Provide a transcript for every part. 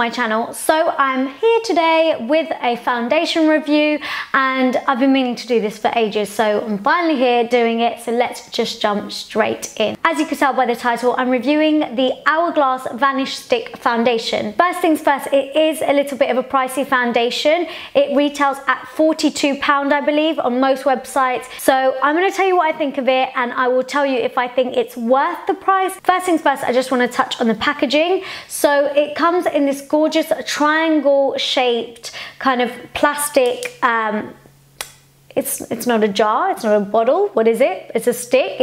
my channel. So I'm here today with a foundation review, and I've been meaning to do this for ages, so I'm finally here doing it. So let's just jump straight in. As you can tell by the title, I'm reviewing the Hourglass Vanish Stick Foundation. First things first, it is a little bit of a pricey foundation. It retails at £42, I believe, on most websites. So I'm going to tell you what I think of it, and I will tell you if I think it's worth the price. First things first, I just want to touch on the packaging. So it comes in this gorgeous triangle shaped kind of plastic, it's not a jar, it's not a bottle. What is it? It's a stick.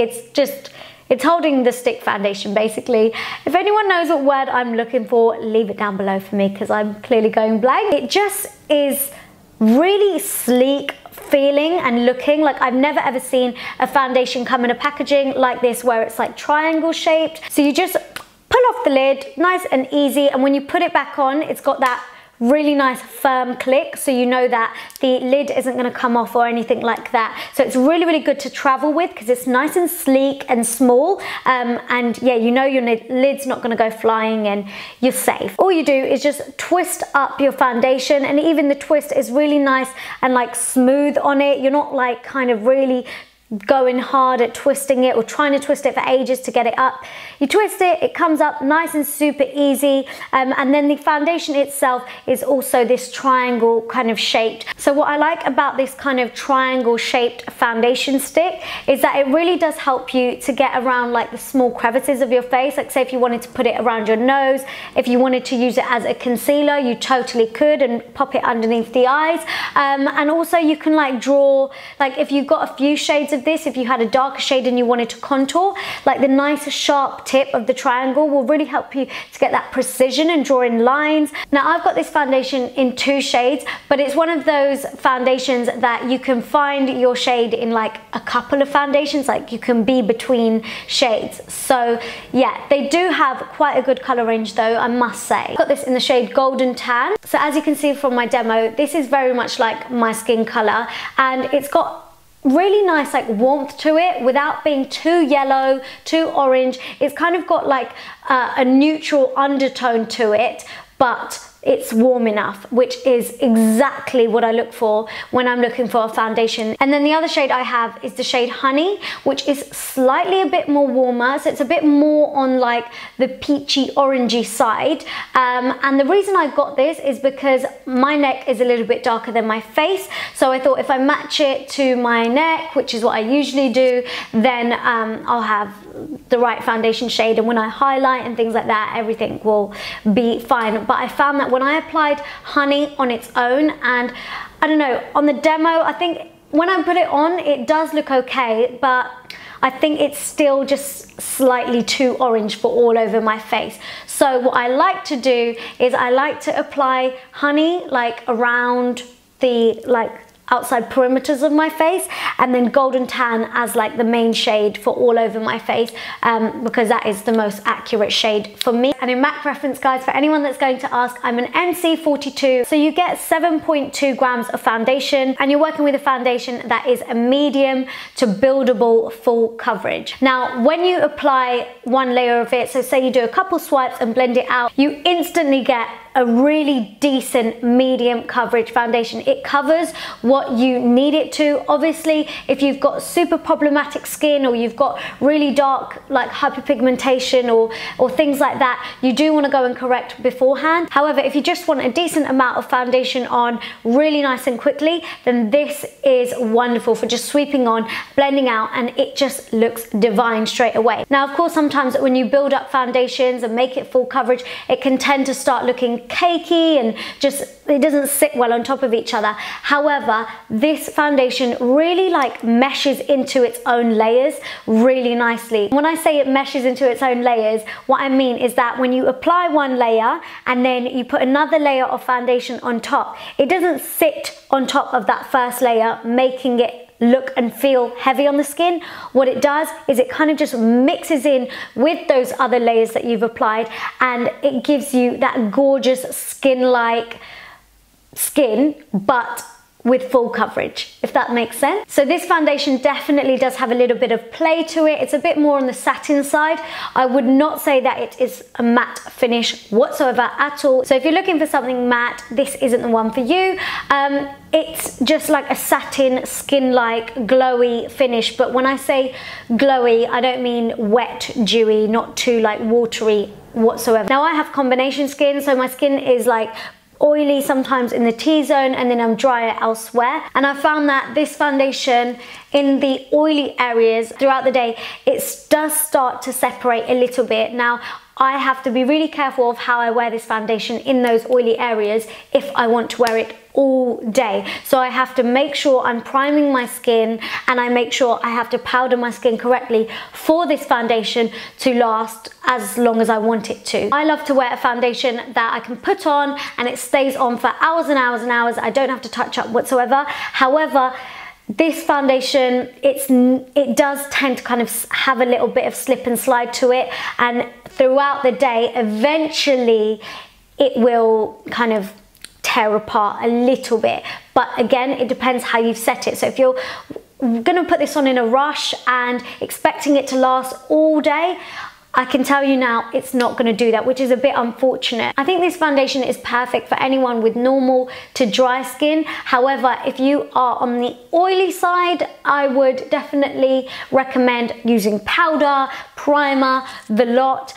It's holding the stick foundation, basically. If anyone knows what word I'm looking for, leave it down below for me, because I'm clearly going blank. It just is really sleek feeling and looking. Like, I've never ever seen a foundation come in a packaging like this where it's like triangle shaped. So you just pull off the lid, nice and easy, and when you put it back on, it's got that really nice firm click, so you know that the lid isn't going to come off or anything like that. So it's really, really good to travel with because it's nice and sleek and small, and yeah, you know your lid's not going to go flying and you're safe. All you do is just twist up your foundation, and even the twist is really nice and like smooth on it. You're not like kind of really going hard at twisting it or trying to twist it for ages to get it up. You twist it, it comes up nice and super easy, and then the foundation itself is also this triangle kind of shaped. So what I like about this kind of triangle shaped foundation stick is that it really does help you to get around like the small crevices of your face. Like, say if you wanted to put it around your nose, if you wanted to use it as a concealer, you totally could, and pop it underneath the eyes. And also you can like draw, like if you've got a few shades of this, if you had a darker shade and you wanted to contour, like the nice sharp tip of the triangle will really help you to get that precision and drawing lines. Now I've got this foundation in 2 shades, but it's one of those foundations that you can find your shade in like a couple of foundations, like you can be between shades. So yeah, they do have quite a good color range though, I must say. I've got this in the shade Golden Tan. So as you can see from my demo, this is very much like my skin color, and it's got really nice like warmth to it without being too yellow, too orange. It's kind of got like a neutral undertone to it, but it's warm enough, which is exactly what I look for when I'm looking for a foundation. And then the other shade I have is the shade Honey, which is slightly a bit more warmer, so it's a bit more on like the peachy orangey side. And the reason I got this is because my neck is a little bit darker than my face, so I thought if I match it to my neck, which is what I usually do, then I'll have the right foundation shade, and when I highlight and things like that, everything will be fine. But I found that when I applied Honey on its own, and I don't know, on the demo, I think when I put it on, it does look okay, but I think it's still just slightly too orange for all over my face. So what I like to do is I like to apply Honey like around the like outside perimeters of my face, and then Golden Tan as like the main shade for all over my face, because that is the most accurate shade for me. And in MAC reference, guys, for anyone that's going to ask, I'm an NC42, so you get 7.2 grams of foundation, and you're working with a foundation that is a medium to buildable full coverage. Now when you apply one layer of it, so say you do a couple swipes and blend it out, you instantly get a really decent medium coverage foundation. It covers what you need it to. Obviously, if you've got super problematic skin, or you've got really dark like hyperpigmentation or things like that, you do want to go and correct beforehand. However, if you just want a decent amount of foundation on really nice and quickly, then this is wonderful for just sweeping on, blending out, and it just looks divine straight away. Now of course, sometimes when you build up foundations and make it full coverage, it can tend to start looking cakey and just, it doesn't sit well on top of each other. However, this foundation really like meshes into its own layers really nicely. When I say it meshes into its own layers, what I mean is that when you apply one layer and then you put another layer of foundation on top, it doesn't sit on top of that first layer, making it look and feel heavy on the skin. What it does is it kind of just mixes in with those other layers that you've applied, and it gives you that gorgeous skin-like skin, but with full coverage, if if that makes sense. So this foundation definitely does have a little bit of play to it. It's a bit more on the satin side. I would not say that it is a matte finish whatsoever at all. So if you're looking for something matte, this isn't the one for you. It's just like a satin, skin-like, glowy finish. But when I say glowy, I don't mean wet, dewy, not too like watery whatsoever. Now I have combination skin, so my skin is like oily sometimes in the T-zone and then I'm drier elsewhere. And I found that this foundation in the oily areas throughout the day, it does start to separate a little bit. Now, I have to be really careful of how I wear this foundation in those oily areas if I want to wear it all day. So I have to make sure I'm priming my skin, and I make sure I have to powder my skin correctly for this foundation to last as long as I want it to. I love to wear a foundation that I can put on and it stays on for hours and hours and hours. I don't have to touch up whatsoever. However, this foundation, it does tend to kind of have a little bit of slip and slide to it, and throughout the day, eventually it will kind of tear apart a little bit. But again, it depends how you've set it. So if you're gonna put this on in a rush and expecting it to last all day, I can tell you now it's not going to do that, which is a bit unfortunate. I think this foundation is perfect for anyone with normal to dry skin. However, if you are on the oily side, I would definitely recommend using powder, primer, the lot,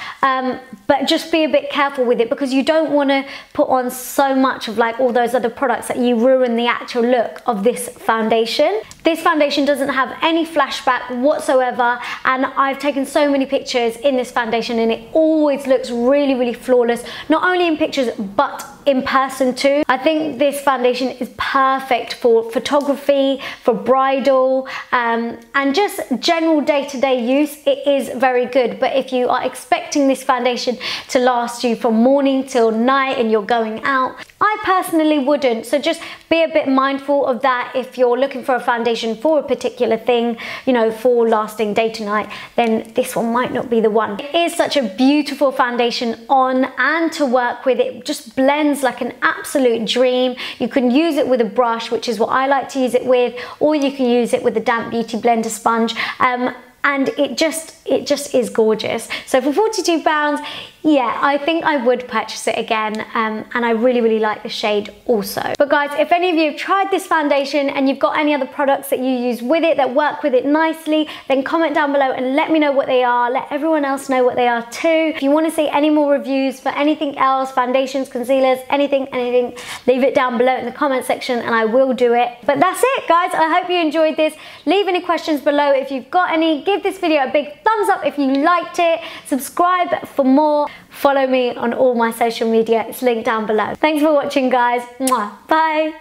but just be a bit careful with it, because you don't want to put on so much of like all those other products that you ruin the actual look of this foundation. This foundation doesn't have any flashback whatsoever, and I've taken so many pictures in this foundation and it always looks really, really flawless, not only in pictures but in person too. I think this foundation is perfect for photography, for bridal, and just general day-to-day use. It is very good. But if you are expecting this foundation to last you from morning till night and you're going out, I personally wouldn't. So just be a bit mindful of that. If you're looking for a foundation for a particular thing, you know, for lasting day to night, then this one might not be the one. It is such a beautiful foundation on and to work with. It just blends like an absolute dream. You can use it with a brush, which is what I like to use it with, or you can use it with the damp beauty blender sponge, and it just is gorgeous. So for £42, yeah, I think I would purchase it again, and I really, really like the shade also. But guys, if any of you have tried this foundation and you've got any other products that you use with it that work with it nicely, then comment down below and let me know what they are. Let everyone else know what they are too. If you want to see any more reviews for anything else, foundations, concealers, anything, leave it down below in the comment section and I will do it. But that's it, guys. I hope you enjoyed this. Leave any questions below if you've got any. Give this video a big thumbs up if you liked it. Subscribe for more. Follow me on all my social media. It's linked down below. Thanks for watching, guys. Mwah. Bye.